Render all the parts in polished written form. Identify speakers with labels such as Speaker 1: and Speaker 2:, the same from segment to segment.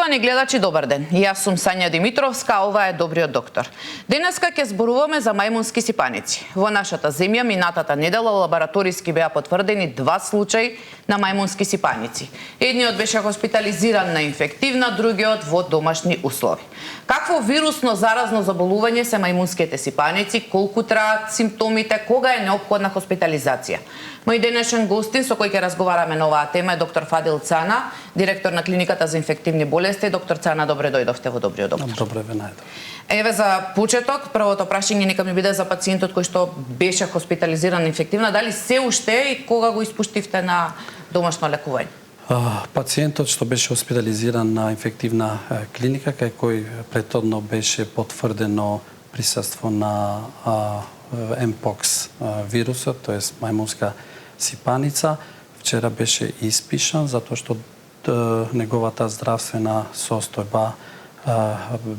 Speaker 1: Почитувани гледачи, добар ден. Јас сум Сања Димитровска, а ова е Добриот доктор. Денеска ќе зборуваме за мајмунски сипаници. Во нашата земја минатата недела лабораториски беа потврдени 2 случаи на мајмунски сипаници. Едниот беше хоспитализиран на инфективна, другиот во домашни услови. Какво вирусно заразно заболување се мајмунските сипаници, колку траат симптомите, кога е неопходна хоспитализација? Мој денешен гостин со кој ќе разговараме на оваа тема е доктор Фадил Цана, директор на клиниката за инфективни болести. Доктор Цана, добре дојдовте во Добриот доктор.
Speaker 2: Добре ве најдов.
Speaker 1: Еве за почеток, првото прашање нека ми биде за пациентот кој што беше хоспитализиран инфективна, дали се уште и кога го испуштивте на домашно лекување?
Speaker 2: Пациентот што беше хоспитализиран на инфективна клиника, кај кој претhodно беше потврдено присуство на Mpox вирусот, тоест мајмунска сипаница, вчера беше испишан затоа што неговата здравствена состојба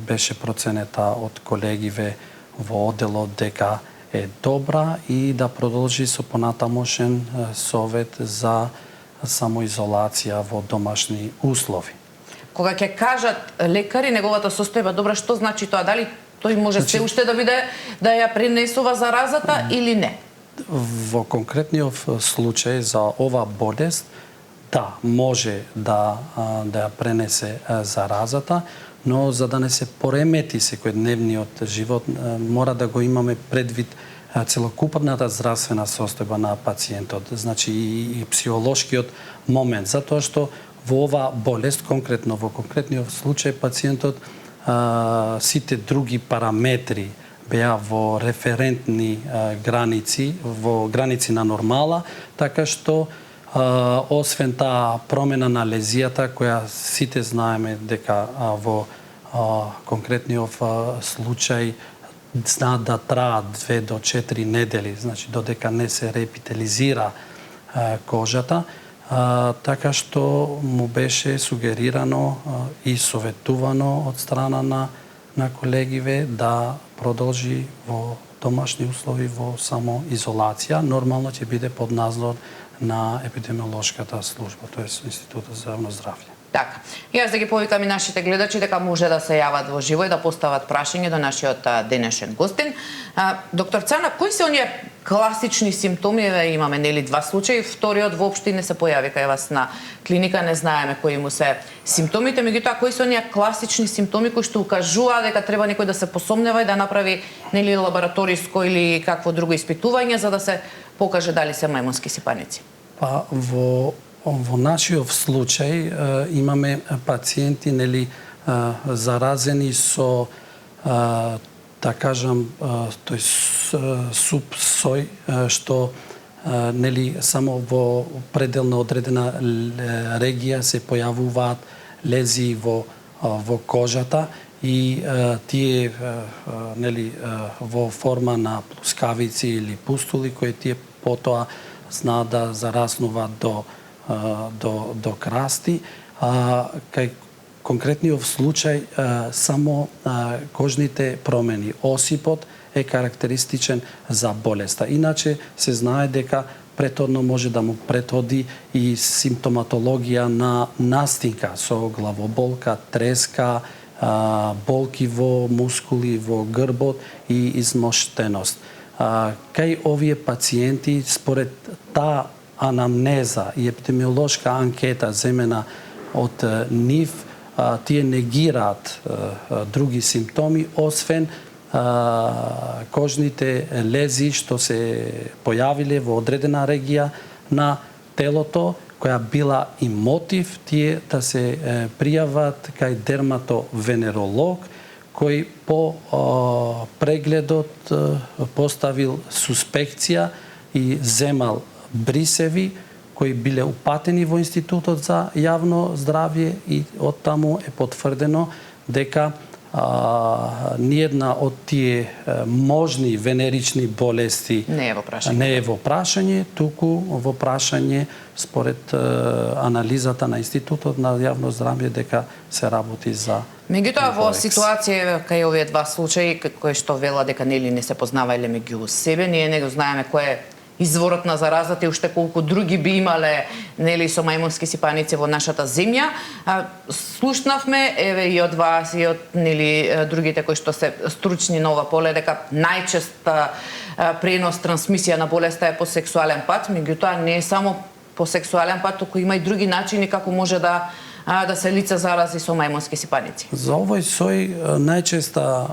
Speaker 2: беше проценета од колегиве во одделот дека е добра и да продолжи со понатамошен совет за самоизолација во домашни услови.
Speaker 1: Кога ќе кажат лекари неговата состојба добра, што значи тоа? Дали тој може се уште да биде да ја пренесува заразата или не?
Speaker 2: Во конкретниот случај за ова болест, да, може да ја пренесе заразата, но за да не се поремети секојдневниот живот, мора да го имаме предвид целокупната здравствена состојба на пациентот, значи и психолошкиот момент, затоа што во ова болест, конкретно во конкретниот случај, пациентот сите други параметри беа во референтни граници, во граници на нормала, така што освен таа промена на лезијата, која сите знаеме дека во конкретниот случај знаат да траат 2 до 4 недели, значи додека не се реепителизира кожата, така што му беше сугерирано и советувано од страна на колегиве да продолжи во домашни услови во самоизолација. Нормално ќе биде под надзор на епидемиолошката служба, тоест Институтот за јавно здравје.
Speaker 1: Така. Јас да ги повикам и нашите гледачи дека може да се јават во живо и да постават прашање до нашиот денешен гостин. Доктор Цана, кои се оние класични симптоми? Имаме нели 2 случаи, вториот воопшто не се појави кај вас на клиника, не знаеме кои му се симптомите, меѓутоа кои се оние класични симптоми кои што укажуваат дека треба некој да се посомнева и да направи нели лабораториско или какво друго испитување за да се покаже дали се мајмунски сипаници?
Speaker 2: Па во нашиот случај имаме пациенти нели заразени со да кажам тој субсој што нели само во пределно одредена регија се појавуваат лезии во кожата и тие нели во форма на плускавици или пустули кои тие потоа знаат да зараснуваат до красти, кај конкретниот случај само кожните промени, осипот е карактеристичен за болеста. Иначе се знае дека претhodно може да му претходи и симптоматологија на настинка со главоболка, треска, болки во мускули, во грбот и измоштеност. Кај овие пациенти, според таа анамнеза и епидемиолошка анкета земена од нив, тие негираат други симптоми, освен кожните лези што се појавиле во одредена регија на телото, која била и мотив тие да се пријават кај дерматовенеролог, кој по прегледот поставил суспекција и земал брисеви кои биле упатени во Институтот за јавно здравје и оттаму е потврдено дека ниедна од тие можни венерични болести не е во прашање, туку во прашање според анализата на Институтот на јавно здравје дека се работи за
Speaker 1: Меѓутоа во ситуација кај овие 2 случаи кои што вела дека нели не се познавале меѓу себе, ние не го знаеме кој е изворот на заразата и уште колку други би имале нели со мајмунски сипаници во нашата земја. Слушнавме еве и од вас и од нели другите кои што се стручни на ова поле дека најчест пренос, трансмисија на болеста е по сексуален пат, меѓутоа не е само по сексуален пат, туку има и други начини како може да се лице зарази со мајмунски сипаници.
Speaker 2: За овој сој најчеста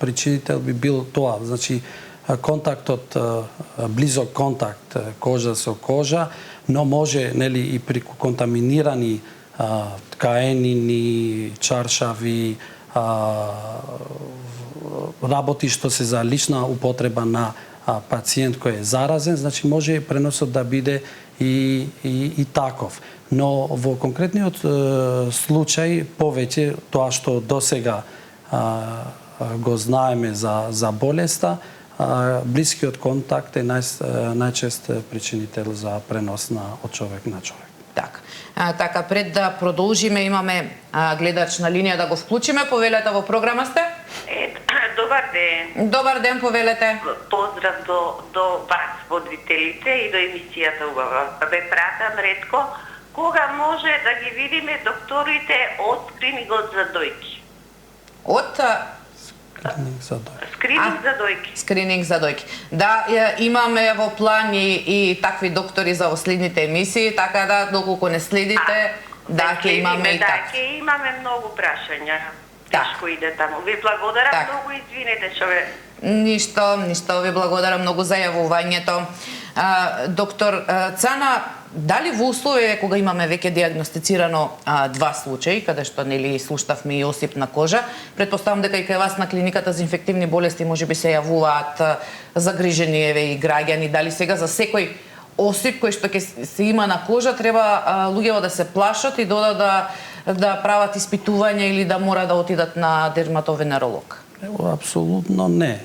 Speaker 2: причинител би бил тоа, значи контактот, близок контакт кожа со кожа, но може нели и при контаминирани ткаенини, чаршави, работи што се за лична употреба на пациент кој е заразен, значи може преносот да биде и таков. Но во конкретниот случај повеќе тоа што досега го знаеме за болеста, блискиот контакт е најчест причинител за пренос од човек на човек.
Speaker 1: Така, пред да продолжиме, имаме гледач на линија да го вклучиме. Повелете, во програма сте?
Speaker 3: Добар ден.
Speaker 1: Добар ден, повелете.
Speaker 3: Поздрав до вас, водителите, и до емисијата убава. Бе пратам ретко. Кога може да ги видиме докторите од скринингот за дојки?
Speaker 1: Од
Speaker 3: скрининг за дојки.
Speaker 1: Скрининг за дојки. Да, имаме во план и такви доктори за следните емисии, така да доколку не следите, ќе имаме и така.
Speaker 3: Да, ќе имаме многу прашања. Тешко иде таму. Ви благодарам многу, извинете што ве...
Speaker 1: Ништо, ви благодарам многу за јавувањето. Доктор Цана, дали во условие кога имаме веќе диагностицирано два случаи, каде што нели слушнавме и осип на кожа, претпоставам дека и кај вас на клиниката за инфективни болести можеби се јавуваат загрижени и граѓани, дали сега за секој осип кој што ќе се има на кожа треба луѓето да се плашат и да прават испитувања или да мора да отидат на дерматовенеролог?
Speaker 2: Апсолутно не.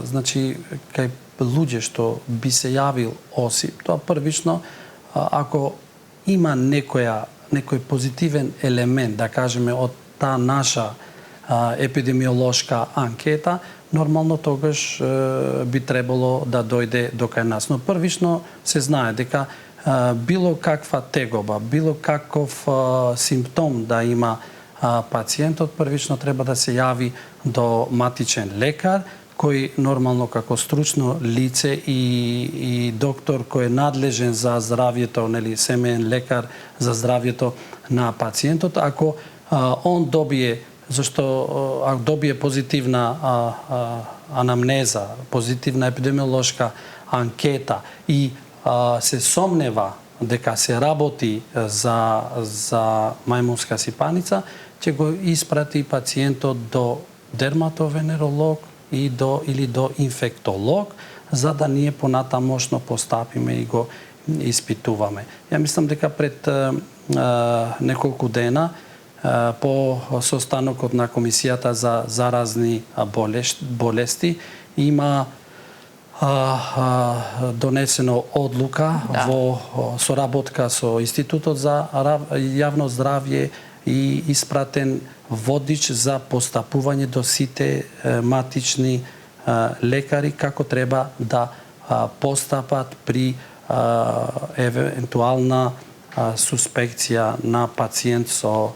Speaker 2: Значи, кај луѓе што би се јавил осип, тоа првично, ако има некој позитивен елемент, да кажеме, од таа наша епидемиолошка анкета, нормално тогаш би требало да дојде до кај нас. Но првично се знае дека било каква тегоба, било каков симптом да има пациентот, првично треба да се јави до матичен лекар, кој нормално како стручно лице и доктор кој е надлежен за здравјето, нели семеен лекар за здравјето на пациентот, ако он добие, зашто ако добие позитивна анамнеза, позитивна епидемиолошка анкета и се сомнева дека се работи за мајмунска сипаница, ќе го испрати пациентот до дерматовенеролог или до инфектолог, за да ние понатамошно постапиме и го испитуваме. Ја мислам дека пред неколку дена по состанокот на Комисијата за заразни болести има донесено одлука во соработка со Институтот за јавно здравје и испратен водич за постапување до сите матични лекари како треба да постапат при евентуална суспекција на пациент со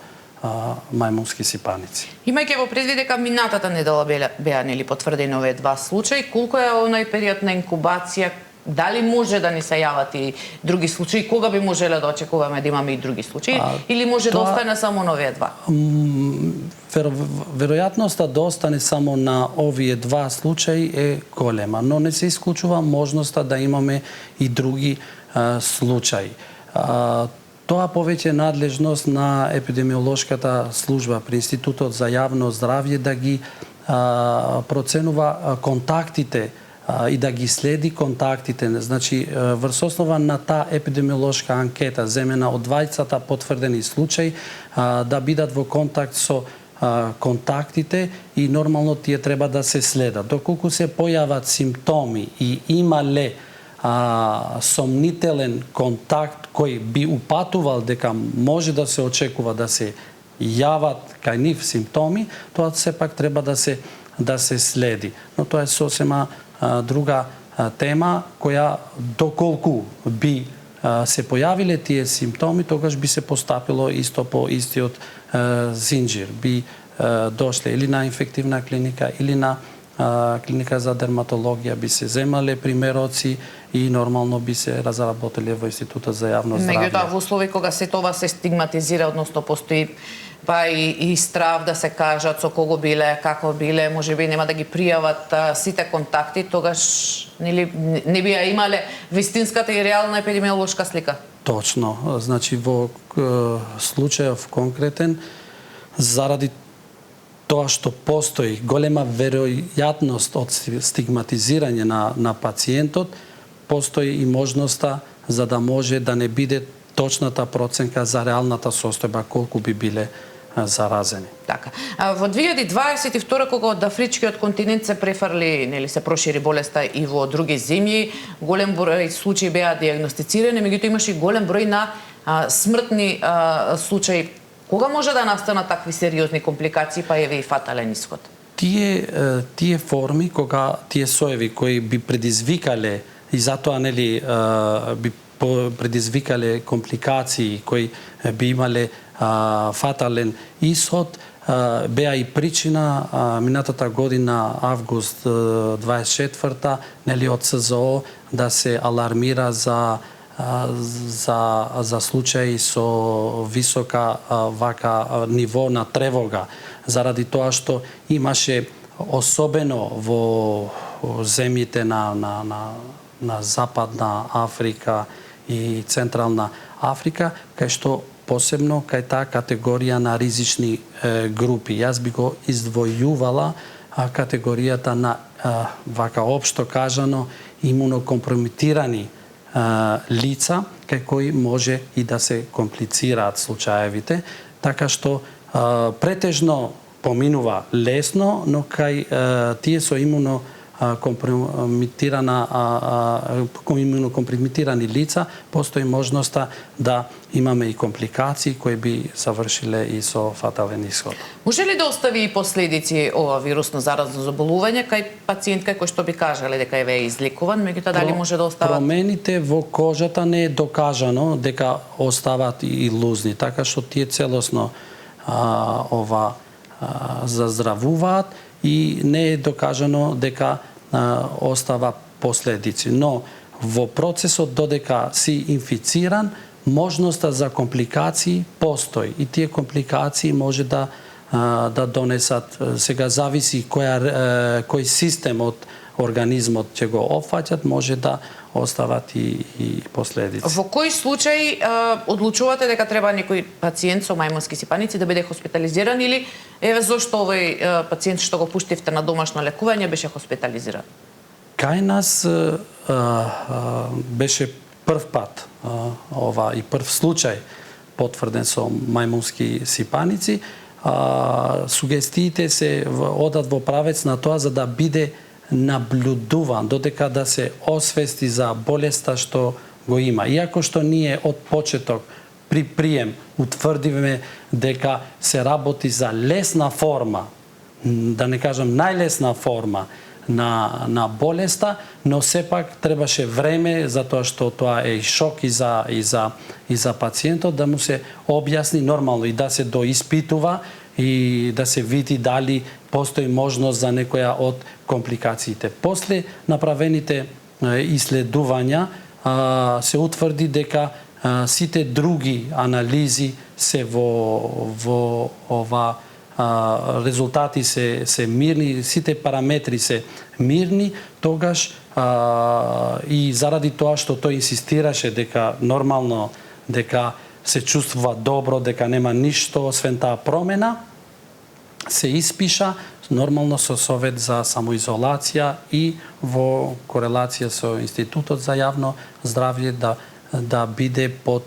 Speaker 2: мајмунски сипаници.
Speaker 1: Имајќи во предвид дека минатата недела беа нели потврдени овие два случаи, колку е оној период на инкубација? Дали може да ни се јават и други случаи? Кога би можеле да очекуваме да имаме и други случаи? Или може да остане само на овие два?
Speaker 2: Веројатноста да остане само на овие два случаи е голема, но не се исклучува можноста да имаме и други случаи. Тоа повеќе надлежност на епидемиолошката служба при Институтот за јавно здравје да ги проценува контактите и да ги следи контактите. Значи, врз основа на таа епидемиолошка анкета, земена од двајцата потврдени случаи, да бидат во контакт со контактите и нормално тие треба да се следат. Доколку се појават симптоми и имале сомнителен контакт кој би упатувал дека може да се очекува да се јават кај нив симптоми, тоа сепак треба да се следи. Но тоа е сосема друга тема која доколку би се појавиле тие симптоми, тогаш би се постапило исто по истиот зинџир. Би дошле или на инфективна клиника, или на клиника за дерматологија, би се земале примероци и нормално би се разработеле во Институтот за јавно здравје.
Speaker 1: Меѓутоа, во услови кога се това се стигматизира, односно постои па и страв да се кажат со кого биле, како биле, можеби нема да ги пријават сите контакти, тогаш нели не би ја имале вистинската и реална епидемиолошка слика.
Speaker 2: Точно. Значи во случајов конкретен, заради тоа што постои голема веројатност од стигматизирање на пациентот, постои и можноста за да може да не биде точната проценка за реалната состојба колку би биле заразени.
Speaker 1: Така. Во 2022 кога од афричкиот континент се префрли, нели се прошири болеста и во други земји, голем број случаи беа диагностицирани, меѓутоа имаше и голем број на смртни случаи. Кога може да настанат такви сериозни компликации, па еве и фатален исход?
Speaker 2: Тие форми, кога тие соеви кои би предизвикале и затоа нели би предизвикале компликации кои би имале фатален исход, беа и причина минатата година август 24-та нели од СЗО да се алармира за случаи со висока вака ниво на тревога, заради тоа што имаше особено во земјите на Западна Африка и Централна Африка, кај што посебно кај таа категорија на ризични групи. Јас би го издвојувала категоријата на вака општо кажано имунокомпрометирани лица, кај кои може и да се комплицираат случаевите, така што претежно поминува лесно, но кај тие со имунокомпрометирани лица постои можноста да имаме и компликации кои би завршиле и со фатален исход.
Speaker 1: Може ли да остави и последици ова вирусно заразно заболување кај пациент кој што би кажале дека е излекуван, меѓутоа дали може да остават?
Speaker 2: Промените во кожата не е докажано дека остават и лузни, така што тие целосно заздравуваат и не е докажано дека остава последици. Но во процесот додека си инфициран, можноста за компликации постои и тие компликации може да донесат, сега зависи кој систем од организмот ќе го опфаќат, може да остават и последици.
Speaker 1: Во кој случај одлучувате дека треба некој пациент со мајмунски сипаници да биде хоспитализиран или еве зошто овој пациент што го пуштивте на домашно лекување беше хоспитализиран?
Speaker 2: Кај нас беше прв пат ова и прв случај потврден со мајмунски сипаници. Сугестиите се одат во правец на тоа за да биде наблюдуван, додека да се освести за болеста што го има. Иако што ние од почеток при прием утврдивме дека се работи за лесна форма, да не кажам најлесна форма на болеста, но сепак требаше време затоа што тоа е шок и за пациентот да му се објасни нормално и да се доиспитува и да се види дали постои можност за некоја од компликациите. После направените иследувања се утврди дека сите други анализи се во ова резултати се мирни, сите параметри се мирни, тогаш и заради тоа што тој инсистираше дека нормално дека се чувствува добро, дека нема ништо освен таа промена, се испиша нормално со совет за самоизолација и во корелација со Институтот за јавно здравје да биде под,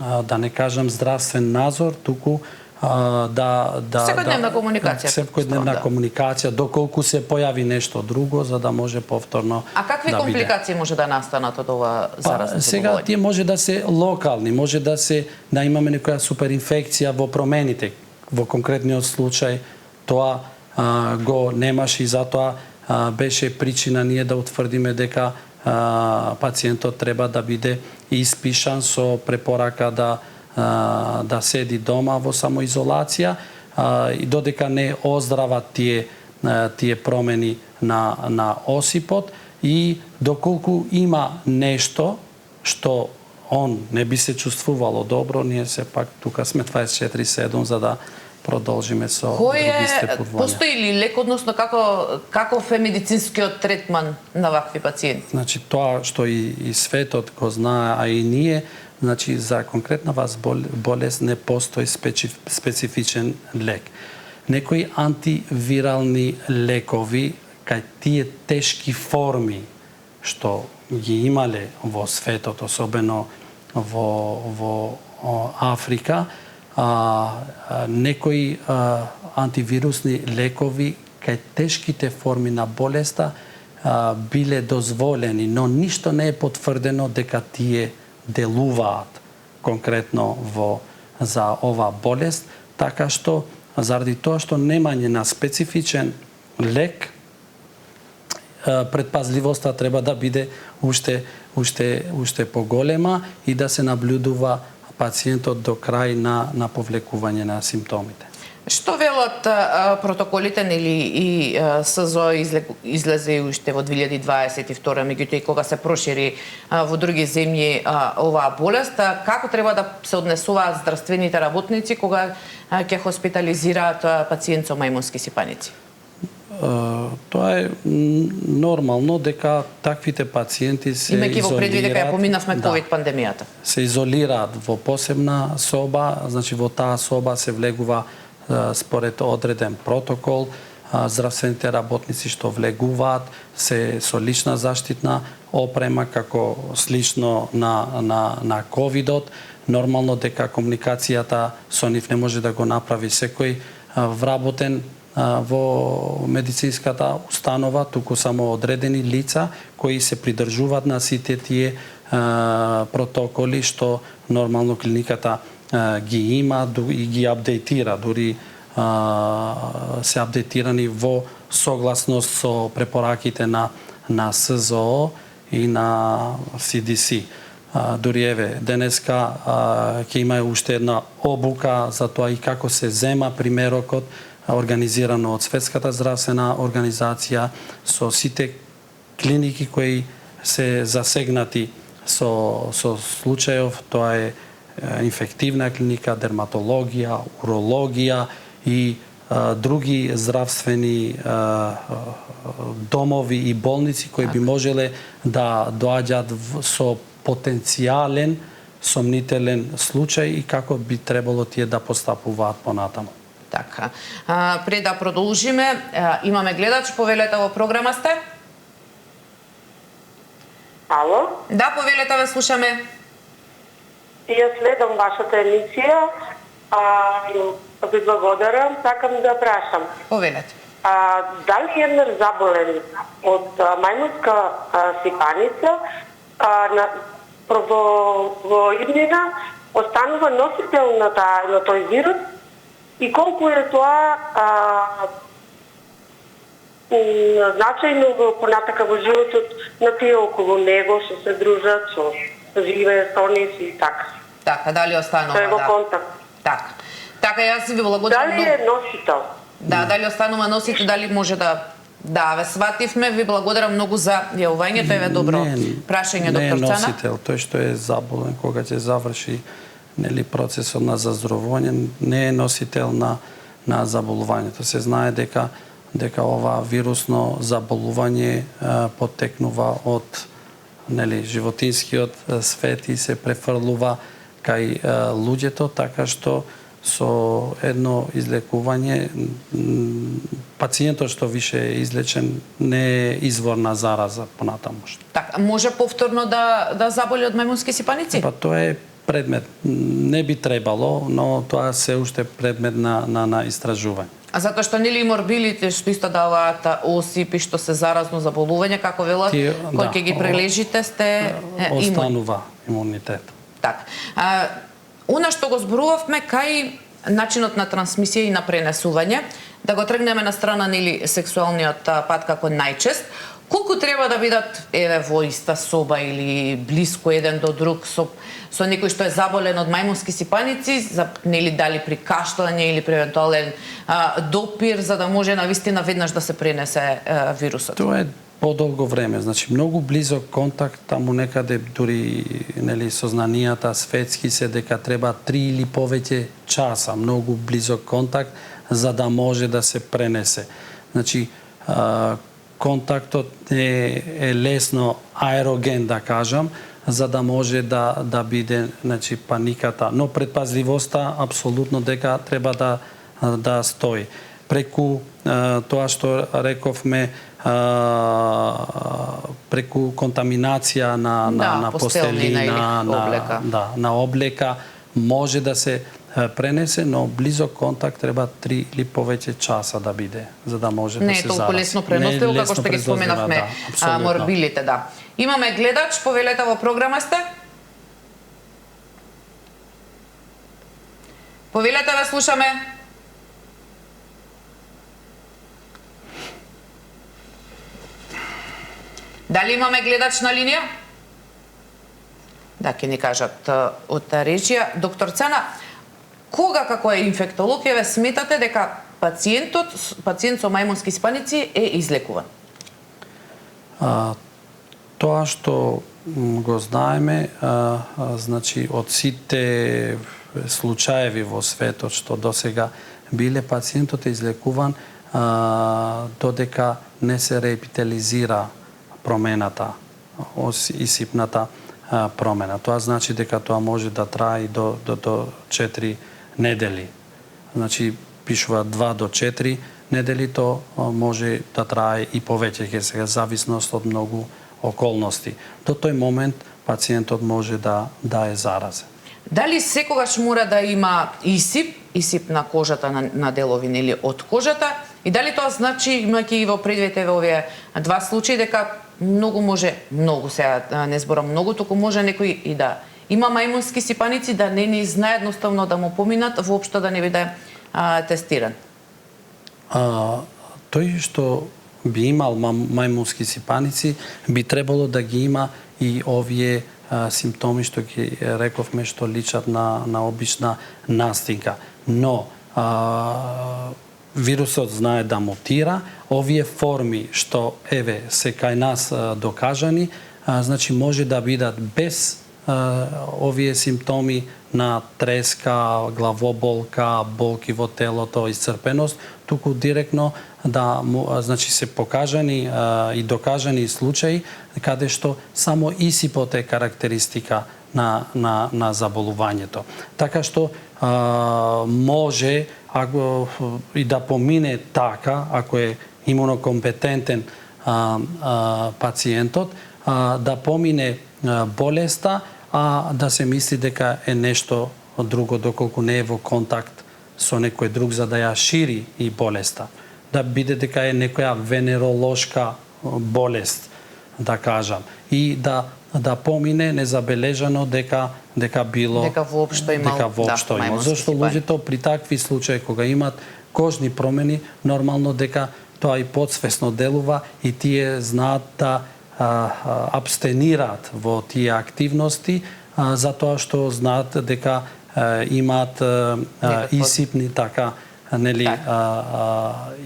Speaker 2: да не кажам здравствен надзор, туку
Speaker 1: секојдневна комуникација.
Speaker 2: Секојдневна комуникација, доколку се појави нешто друго, за да може повторно
Speaker 1: А какви компликации може да настанат од ова заразно заболување?
Speaker 2: Сега тие може да се локални, може да имаме некоја суперинфекција во промените. Во конкретниот случај тоа го немаше и затоа беше причина ние да утврдиме дека пациентот треба да биде испишан со препорака да седи дома во самоизолација и додека не оздрава тие промени на осипот и доколку има нешто што он не би се чувствувало добро, ние сепак тука сме 24/7 за да продолжиме со други степувања.
Speaker 1: Постои ли лек, односно каков е медицинскиот третман на вакви пациенти?
Speaker 2: Значи тоа што и светот го знае, а и ние, значи за конкретна болест не постои специфичен лек. Некои антивирални лекови кај тие тешки форми што ги имале во светот, особено во Африка, некои антивирусни лекови кај тешките форми на болеста биле дозволени, но ништо не е потврдено дека тие делуваат конкретно за ова болест, така што заради тоа што немање на специфичен лек, предпазливоста треба да биде уште поголема и да се наблюдува пациентот до крај на повлекување на симптомите.
Speaker 1: Што велат протоколите нели и СЗО излезе уште во 2022, меѓутоа кога се прошири во други земји оваа болест, како треба да се однесуваат здравствените работници кога ќе хоспитализираат пациент со мајмунски сипаници?
Speaker 2: Тоа е нормално дека таквите пациенти се
Speaker 1: имајќи во предвид дека ја поминавме ковид пандемијата.
Speaker 2: Се изолираат во посебна соба, значи во таа соба се влегува според одреден протокол, здравствените работници што влегуваат се со лична заштитна опрема како слично на ковидот. Нормално дека комуникацијата со нив не може да го направи секој вработен во медицинската установа, туку само одредени лица кои се придржуваат на сите тие протоколи што нормално клиниката ги има и ги апдейтира, дури се апдейтирани во согласност со препораките на СЗО и на CDC. Дури еве, денеска ќе има уште една обука за тоа и како се зема примерокот, организирано од Светската здравствена организација со сите клиники кои се засегнати со случајов, тоа е инфективна клиника, дерматологија, урологија и други здравствени домови и болници кои би можеле да доаѓаат со потенцијален сомнителен случај и како би требало тие да постапуваат понатаму.
Speaker 1: Така. Пред да продолжиме, имаме гледач, повелете во програма сте?
Speaker 3: Ало?
Speaker 1: Да, повелете, ве слушаме.
Speaker 3: Ја следам вашата емисија. Ви благодарам. Сакам да прашам.
Speaker 1: Повелете.
Speaker 3: Дали еднаш заболен од мајмунска сипаница во иднина останува носител на тој вирус и колку е тоа значајно понатака во животот на тие околу него што се дружат, што живеат со нив и така.
Speaker 1: Така, дали останува,
Speaker 3: Тоа е во контакт.
Speaker 1: Така. Така, јас ви благодарам.
Speaker 3: Дали е носител?
Speaker 1: Да, дали останува носител, дали може да ве свативме, ви благодарам многу за јавувањето, еве добро прашање, доктор Цана.
Speaker 2: Не е носител, тој што е заболен кога ќе заврши процесот на заздравување, не е носител на заболувањето. Се знае дека ова вирусно заболување потекнува од животинскиот свет и се префрлува кај луѓето, така што со едно излекување пациентот што више е излечен не е извор на зараза понатаму.
Speaker 1: Така, може повторно да заболи од мајмунски сипаници?
Speaker 2: Па тоа е предмет. Не би требало, но тоа се уште предмет на истражување.
Speaker 1: А затоа што нели морбилите што исто даваат осипи што се заразно заболување, како велат, кој ќе ги прележите сте
Speaker 2: останува имунитет.
Speaker 1: Така. Она што го зборувавме кај начинот на трансмисија и на пренесување, да го тргнеме на страна нели сексуалниот пат како најчест, колку треба да бидат во иста соба или блиско еден до друг со некој што е заболен од мајмунски сипаници, за нели дали при кашлање или при евентуален допир, за да може навистина веднаш да се пренесе вирусот?
Speaker 2: Тоа е подолго време, значи многу близок контакт, таму некаде дури нели сознанијата светски се дека треба 3 или повеќе часа, многу близок контакт за да може да се пренесе. Значи контактот е лесно аероген, да кажам, за да може да биде, значи, паниката, но предпазливоста апсолутно дека треба да стои. Преку тоа што рековме, преку контаминација на постели, на облека, може да се пренесе, но близок контакт треба 3 или повеќе часа да биде, за да може да се зарази.
Speaker 1: Не е толку лесно преносливо, како што ги споменавме морбилите, да. Имаме гледач, повелете во програма сте? Повелете, ве слушаме. Дали имаме гледач на линија? Да, ќе ни кажат од речија. Доктор Цана, кога како е инфектолог ве сметате дека пациент со мајмунски спаници е излекуван?
Speaker 2: Тоа што го знаеме, значи од сите случаеви во светот што досега биле, пациентот е излекуван додека не се реепителизира промената, исипната промена. Тоа значи дека тоа може да трае до 4 недели. Значи, пишува 2 до 4 недели, то може да трае и повеќе, ќе сега зависност од многу околности. До тој момент пациентот може да е заразен.
Speaker 1: Дали секогаш мора да има исип на кожата, на делови нели од кожата, и дали тоа значи, имајќи и во предвидите во овие два случаи, дека многу сега не зборам многу, току може некој и да има мајмунски сипаници, да не знае едноставно да му поминат, воопшто да не биде тестиран?
Speaker 2: Тој што би имал мајмунски сипаници, би требало да ги има и овие симптоми што ги рековме, што личат на обична настинка. Но вирусот знае да мутира, овие форми што се кај нас докажани, значи може да бидат без овие симптоми на треска, главоболка, болки во телото, исцрпеност, туку директно значи се покажани и докажани случаи каде што само исипот е карактеристика на заболувањето. Така што може и да помине така, ако е имунокомпетентен пациентот, да помине болеста, а да се мисли дека е нешто друго, доколку не е во контакт со некој друг за да ја шири и болеста. Да биде дека е некоја венеролошка болест, да кажам. И да помине незабележано дека
Speaker 1: воопшто имал.
Speaker 2: Зашто луѓето при такви случаи кога имат кожни промени, нормално дека тоа и подсвесно делува и тие знаат да абстенираат во тие активности, затоа што знаат дека имаат исипни нели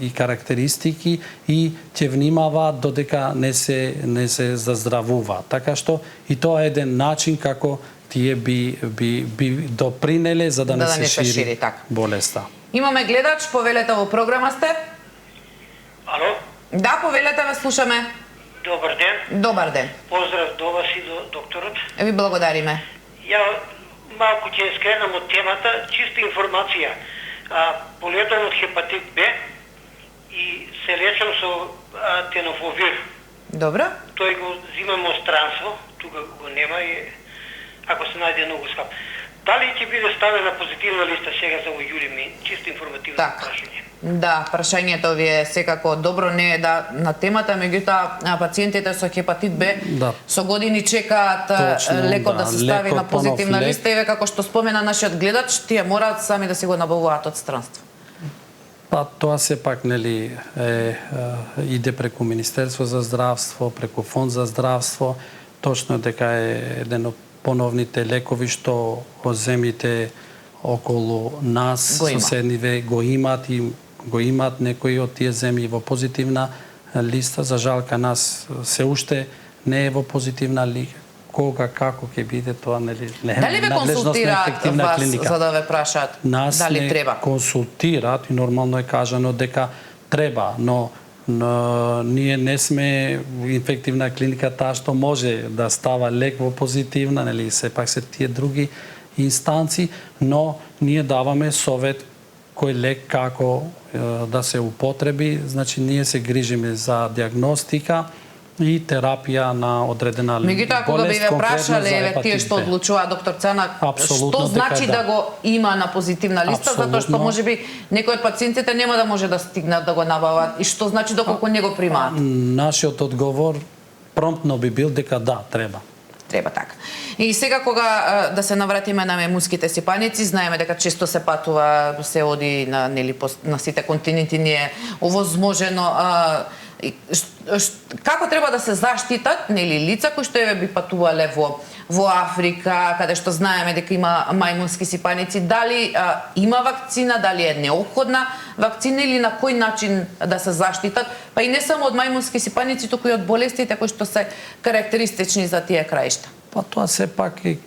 Speaker 2: и карактеристики и ќе внимаваат додека не се заздравува. Така што и тоа е еден начин како тие би допринеле за да не се шири болеста.
Speaker 1: Имаме гледач, повелете во програма сте?
Speaker 3: Ало?
Speaker 1: Да, повелете, ве слушаме.
Speaker 3: Добар ден.
Speaker 1: Добар ден.
Speaker 3: Поздрав до вас и до докторот.
Speaker 1: Ви благодариме.
Speaker 3: Ја малку ќе скренам од темата, чиста информација. Боледувам од хепатит Б и се лечам со тенофовир.
Speaker 1: Добро.
Speaker 3: Тој го зимам од странство, тука го нема и ако се најде многу скап. Дали ќе биде ставена позитивна листа сега за иули ми? Чисто информативно прашање.
Speaker 1: Да, прашањето ви е секако добро, не е на темата, меѓутоа пациентите со хепатит Б со години чекаат лекот да се стави на позитивна листа и како што спомена нашиот гледач, тие мораат сами да се го набавуваат од странство.
Speaker 2: Па тоа сепак нели иде преку Министерство за здравство, преку Фонд за здравство, точно дека е еден од поновните лекови што земите околу нас, соседниве го имаат и го имаат некои од тие земји во позитивна листа. За жал кај нас се уште не е во позитивна листа. Кога, како ќе биде тоа, нели, не е
Speaker 1: дали ве консултираат вас
Speaker 2: клиника.
Speaker 1: за да ве прашаат дали треба?
Speaker 2: Нас не консултираат и нормално е кажано дека треба, но ние не сме инфективна клиника таа што може да става лек во позитивна, нели, сепак се тие други инстанци, но ние даваме совет кој лек како да се употреби, значи ние се грижиме за диагностика и терапија на одредена болест.
Speaker 1: Меѓутоа, кога би ве прашале тие што одлучува доктор Цанак, што значи да го има на позитивна листа, затоа што можеби некои од пациентите нема да може да стигнат да го набават, и што значи доколку не го примаат?
Speaker 2: Нашиот одговор промптно би бил дека да, треба.
Speaker 1: Треба така. И сега кога да се навратиме на маймунските сипаници, знаеме дека често се патува, се оди на нели на сите континенти, не е овозможено. Како треба да се заштитат нели лица кои што еве би патувале во Африка, каде што знаеме дека има мајмунски сипаници, дали има вакцина, дали е неопходна вакцина или на кој начин да се заштитат, па и не само од мајмунски сипаници, туку и од болестите кои што се карактеристични за тие краишта?
Speaker 2: Па тоа сепак е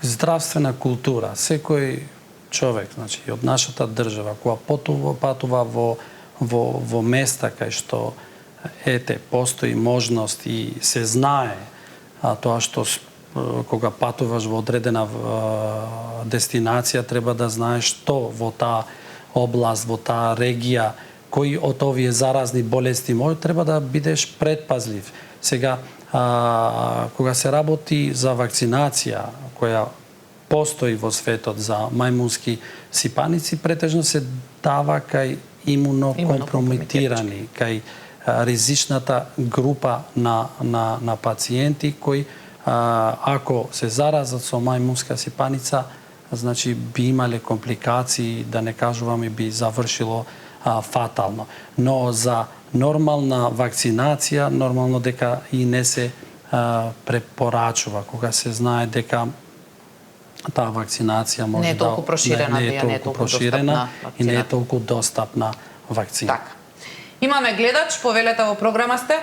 Speaker 2: здравствена култура. Секој човек, значи од нашата држава, кога патува во места кај што постои можност и се знае тоа што кога патуваш во одредена дестинација треба да знаеш што во таа област, во таа регија, кои од овие заразни болести може, треба да бидеш предпазлив. Сега, кога се работи за вакцинација, која постои во светот за мајмунски сипаници, претежно се дава кај имунокомпрометирани, кај ризичната група на пациенти кои ако се заразат со мајмунска сипаница, значи би имале компликации, да не кажуваме би завршило фатално. Но за нормална вакцинација, нормално дека и не се препорачува, кога се знае дека таа вакцинација може
Speaker 1: не е толку проширена,
Speaker 2: не е толку проширена и не е толку достапна вакцина.
Speaker 1: Така. Имаме гледач, повелете во програма сте?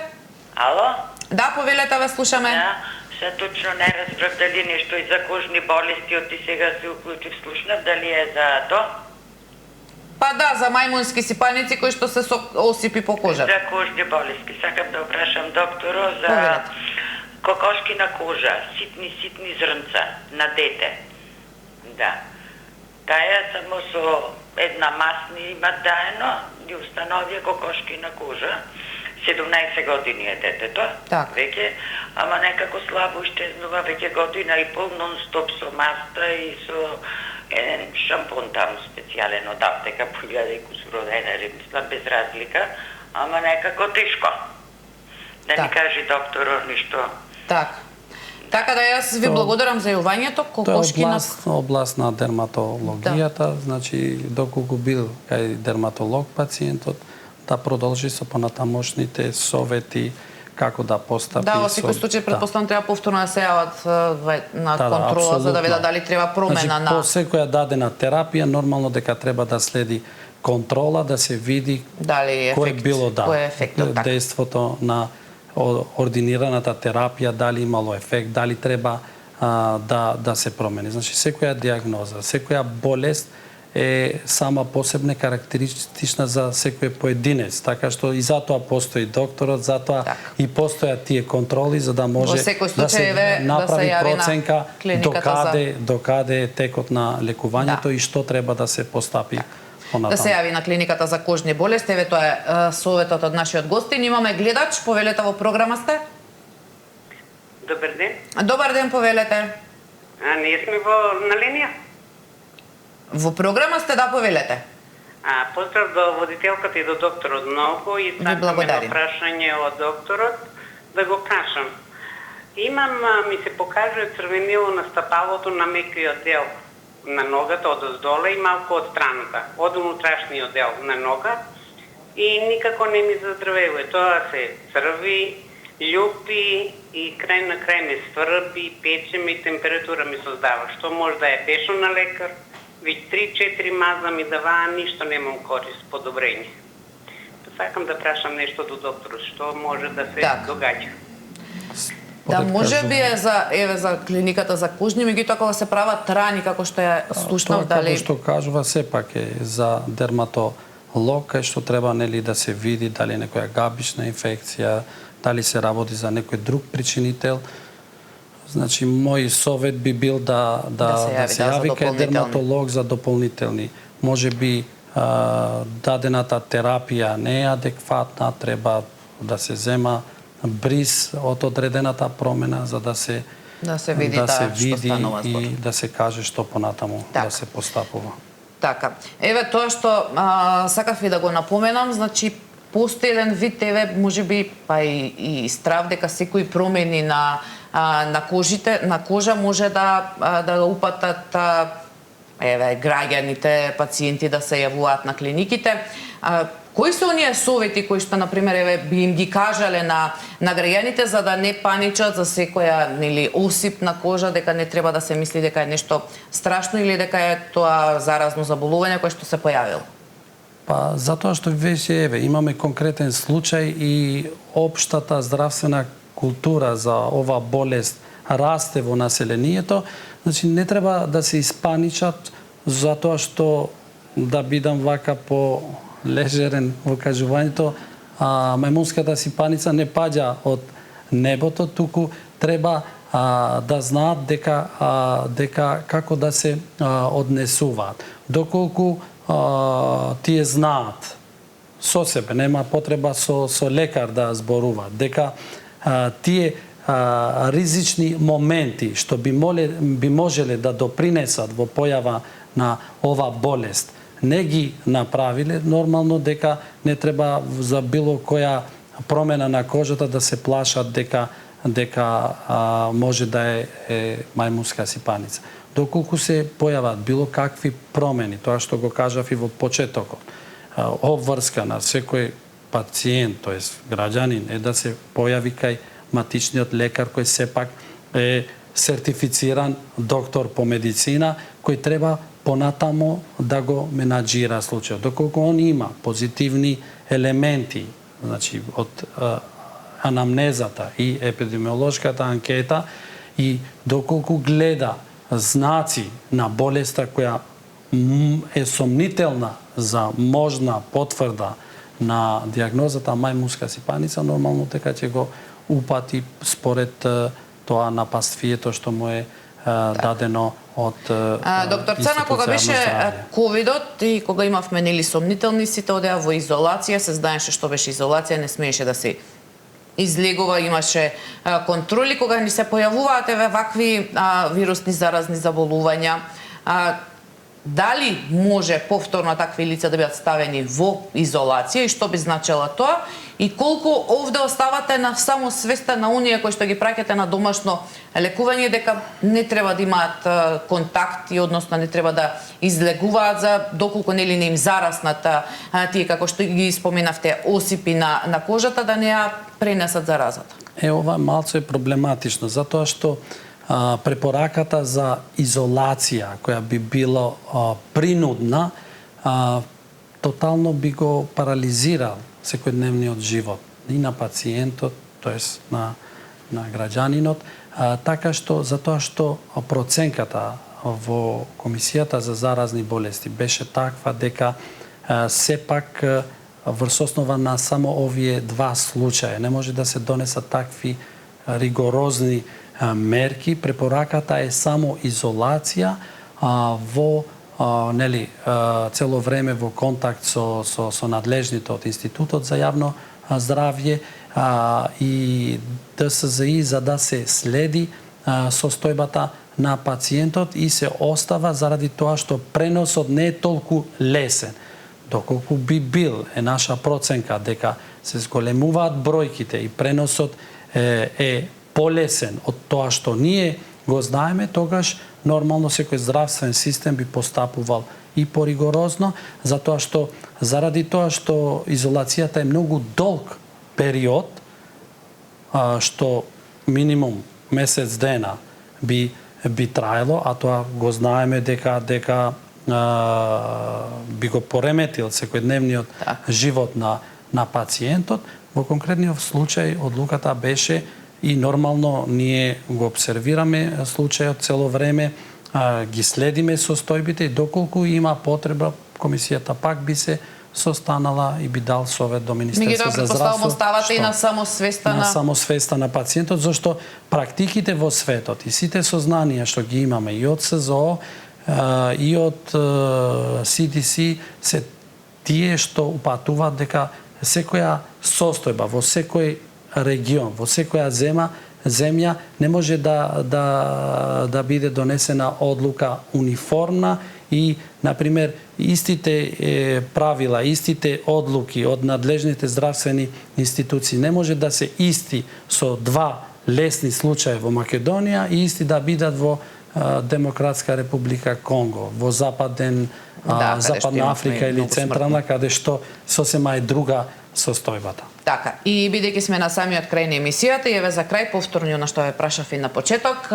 Speaker 3: Ало?
Speaker 1: Да, повелете, ве слушаме.
Speaker 3: Да, се точно не разбрав дали нешто и за кожни болести, оти сега се уклучив, слушнав, дали е за тоа?
Speaker 1: Па да, за мајмунски сипаници кои што се со осипи по кожа.
Speaker 3: За кожни болести. Сакам да опрашам докторо за кокошки на кожа, ситни зрнца на дете. Да. Таа само со една масни има даено и установија кокошки на кожа. 17 години е детето, веќе, ама некако слабо исчезнува, веќе година и пол нон-стоп со маста и со еден шампон там специјален од аптека, по 1000 и кусуро денари, мислам без разлика, ама некако тешко. Да ни кажи докторо ништо.
Speaker 1: Така да јас ви благодарам за јавањето.
Speaker 2: Кокошки на област на дерматологијата, значи доколку бил кај дерматолог пациентот, да продолжи со понатамошните совети како да постапи.
Speaker 1: Да, во секој случај претпоставам треба повторно да се јават на контрола за да видат дали треба промена на.
Speaker 2: По секоја дадена терапија нормално дека треба да следи контрола, да се види
Speaker 1: дали
Speaker 2: кој било
Speaker 1: ефектот,
Speaker 2: дејството на ординираната терапија, дали имало ефект, дали треба да се промени. Значи секоја диагноза, секоја болест е сама посебна карактеристична за секој поединец, така што и затоа постои докторот, затоа и постојат тие контроли за да може да се направи проценка докаде е текот на лекувањето и што треба да се постапи понатаму.
Speaker 1: Да се јави на клиниката за кожни болести, еве тоа е советот од нашиот гостин. Имаме гледач, повелете во програма сте?
Speaker 3: Добар ден.
Speaker 1: Добар ден, повелете.
Speaker 3: Ние сме на линија?
Speaker 1: Во програма сте, да, повелете.
Speaker 3: Поздрав до водителката и до докторот многу и сакам едно прашање од докторот да го прашам. Ми се покажува црвенило на стапалото на мекиот дел на ногата од оздоле и малку од страната. Од унутрашниот дел на нога
Speaker 4: и никако не ми заздравевува. Тоа се црви, љупи и крај на крај ме сврби, пече ми, температура ми создава. Што може да е пешо на лекар, веќе 3-4 маза ми даваа, ништо немам корист, подобрење. Сакам да прашам нешто до докторот, што може да се догаѓа.
Speaker 1: Да, може би е за клиниката за кожни, меѓутоа кога се прават рани, како што ја слушнав, дали...
Speaker 2: Тоа како што кажува, сепак е за дерматолог, кај што треба да се види дали некоја габична инфекција, дали се работи за некој друг причинител. Значи, мој совет би бил да се јави кај дерматолог за дополнителни. Може би дадената терапија не е адекватна, треба да се зема бриз од одредената промена за да се види и да се каже што понатаму да се постапува.
Speaker 1: Така. Еве тоа што сакав и да го напоменам, значи постои еден вид, можеби па и страв дека секои промени на кожа може да упатат граѓаните, пациенти да се јавуваат на клиниките. Кои се оние совети кои што, например, би им ги кажале на граѓаните за да не паничат за секоја осип на кожа, дека не треба да се мисли дека е нешто страшно или дека е тоа заразно заболување кое што се појавило?
Speaker 2: Па, затоа што веќе имаме конкретен случај и општата здравствена култура за ова болест расте во населението, значи не треба да се испаничат затоа што да бидам вака по лежерен во кажувањето, мајмунската сипаница не паѓа од небото, туку треба да знаат дека како да се однесуваат. Доколку тие знаат со себе, нема потреба со лекар да зборуваат, дека тие ризични моменти што би можеле да допринесат во појава на ова болест, не ги направиле, нормално дека не треба за било која промена на кожата да се плашат дека може да е мајмунска сипаница. Доколку се појават било какви промени, тоа што го кажав и во почетокот, обврска на секој пациент, тоест граѓанин, е да се појави кај матичниот лекар кој сепак е сертифициран доктор по медицина, кој треба понатамо да го менаџира случајот. Доколку он има позитивни елементи, значи од анамнезата и епидемиолошката анкета, и доколку гледа знаци на болеста која е сомнителна за можна потврда на дијагнозата мајмунска сипаница, нормално дека ќе го упати според тоа напаствието што му е дадено од
Speaker 1: доктор Цана, кога беше ковидот и кога имавме сомнителни, сите одеа во изолација, се знаеше што беше изолација, не смееше да се излегува, имаше контроли. Кога ни се појавуваат вакви вирусни заразни заболувања, дали може повторно такви лица да бидат ставени во изолација и што би значело тоа? И колку овде оставате на само свеста на оние кои што ги праќате на домашно лекување дека не треба да имаат контакти, односно не треба да излегуваат за доколку не им зараснат тие, како што ги споменавте, осипи на кожата, да не ја пренесат заразата?
Speaker 2: Ова малку е проблематично, затоа што препораката за изолација, која би било принудна, тотално би го парализирал секојдневниот живот и на пациентот, тоест на граѓанинот, така што затоа што проценката во Комисијата за заразни болести беше таква дека сепак врз основа на само овие два случаја не може да се донесат такви ригорозни мерки. Препораката е само изолација во цело време во контакт со надлежните од Институтот за јавно здравје и ДСЗИ за да се следи состојбата на пациентот и се остава заради тоа што преносот не е толку лесен. Доколку би бил наша проценка дека се зголемуваат бројките и преносот е полесен од тоа што ние го знаеме, тогаш нормално секој здравствен систем би постапувал и поригорозно, затоа што заради тоа што изолацијата е многу долг период, што минимум месец дена би траело, а тоа го знаеме дека би го пореметил секојдневниот живот на пациентот. Во конкретниот случај одлуката беше и нормално ние го обсервираме случајот цело време, ги следиме состојбите и доколку има потреба, комисијата пак би се состанала и би дал совет до Министерството за здравство.
Speaker 1: Предпоставувам оставате и на самосвеста
Speaker 2: на пациентот, зашто практиките во светот и сите сознанија што ги имаме и од СЗО и од CDC се тие што упатуваат дека секоја состојба во секој регион, во секоја земја не може да биде донесена одлука униформна и, например, истите правила, истите одлуки од надлежните здравствени институции не може да се исти со два лесни случаи во Македонија и исти да бидат во Демократска република Конго, во Западна Африка или Централна, каде што сосема е друга состојбата.
Speaker 1: Така, и бидејќи сме на самиот крај на емисијата, и еве за крај повторно на што ве прашав и на почеток,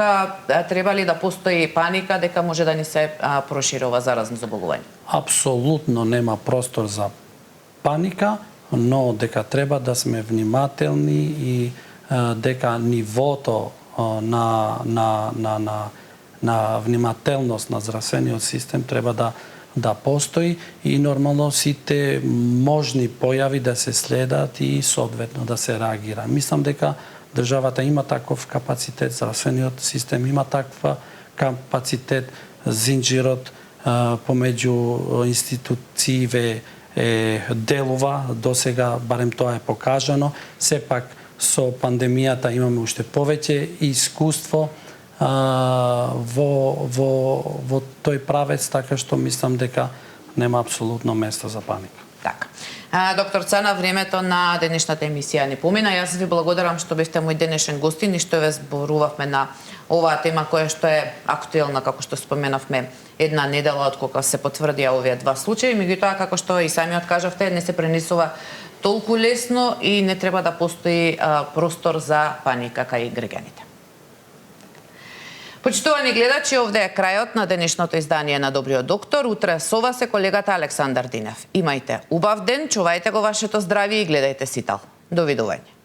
Speaker 1: треба ли да постои паника дека може да ни се проширува заразно заболување?
Speaker 2: Апсолутно нема простор за паника, но дека треба да сме внимателни и дека нивото на внимателност на здравствениот систем треба да постои и нормално сите можни појави да се следат и соодветно да се реагира. Мислам дека државата има таков капацитет, здравствениот систем има таква капацитет, зинџирот помеѓу институциите делува, досега барем тоа е покажано, сепак со пандемијата имаме уште повеќе искуство во тој правец, така што мислам дека нема апсолутно место за паника.
Speaker 1: Така. Доктор Цана, времето на денешната емисија не помина. Јас ви благодарам што бевте мој денешен гостин и што ве зборувавме на оваа тема која што е актуелна, како што споменавме, една недела од кога се потврдија овие два случаи. Меѓутоа, како што и самиот кажавте, не се пренесува толку лесно и не треба да постои простор за паника кај граѓаните. Почитувани гледачи, овде е крајот на денешното издание на Добриот доктор. Утре со вас е колегата Александар Динев. Имајте убав ден, чувајте го вашето здравје и гледајте Ситал. Довидување.